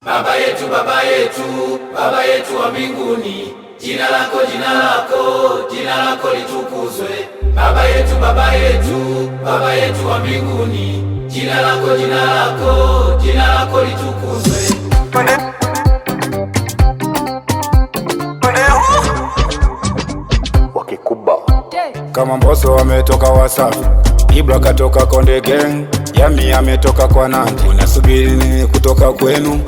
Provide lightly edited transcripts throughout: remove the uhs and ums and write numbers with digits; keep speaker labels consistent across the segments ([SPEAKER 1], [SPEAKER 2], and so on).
[SPEAKER 1] Baba yetu, Baba yetu, Baba yetu wa mbinguni, jina lako, jina lako, jina lako litukuzwe. Baba yetu, Baba yetu, Baba yetu wa mbinguni, jina lako, jina lako, jina lako litukuzwe.
[SPEAKER 2] Wakikuba kama Mbosso wametoka Wasafi, Ibra katoka Konde Gang, Yami ametoka kwa Nandi. Unasubiri nini kutoka kwenu?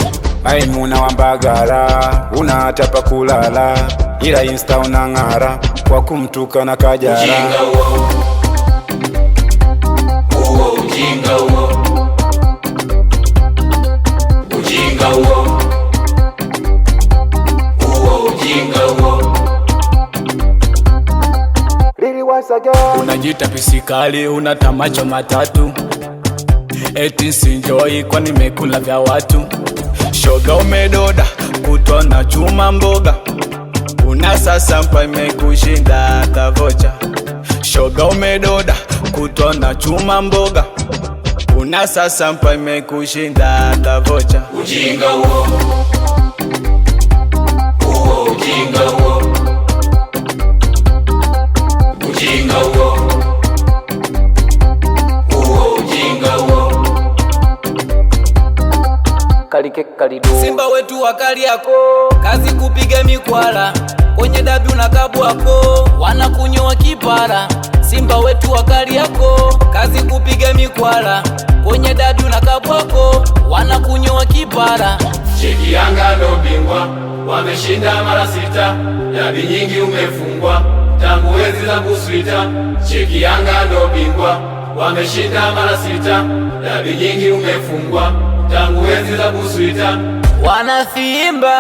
[SPEAKER 2] Maimuna wa Mbagala, unatapa kulala, ila Insta unang'ara kwa kumtuka na Kajala.
[SPEAKER 1] Ujinga uo, uo ujinga uo, ujinga uo, uo ujinga uo.
[SPEAKER 3] Unajita pisikali, unatamacho matatu, eti sinjoi kwa nimekula vya watu. Shoga umedoda, kutwa na chuma mboga, unasasa mpa imekushinda tavocha. Shoga umedoda, kutwa na chuma mboga, unasasa mpa imekushinda tavocha.
[SPEAKER 1] Ujinga uo, uo ujinga uo, ujinga uo, uo ujinga uo.
[SPEAKER 3] Simba wetu wakali yako, kazi kupiga mikwala, kwenye dabi unakabwako, wanakunyoa kipara. Simba wetu wakali yako, kazi kupiga mikwala, kwenye dabi unakabwako, wanakunyoa kipara.
[SPEAKER 1] Cheki Yanga ndo bingwa, wameshinda mara 6, dabi nyingi umefungwa tangu enzi za Buswita. Cheki Yanga ndo bingwa, wameshinda mara 6, dabi nyingi umefungwa tangu enzi za Buswita.
[SPEAKER 3] Wanasimba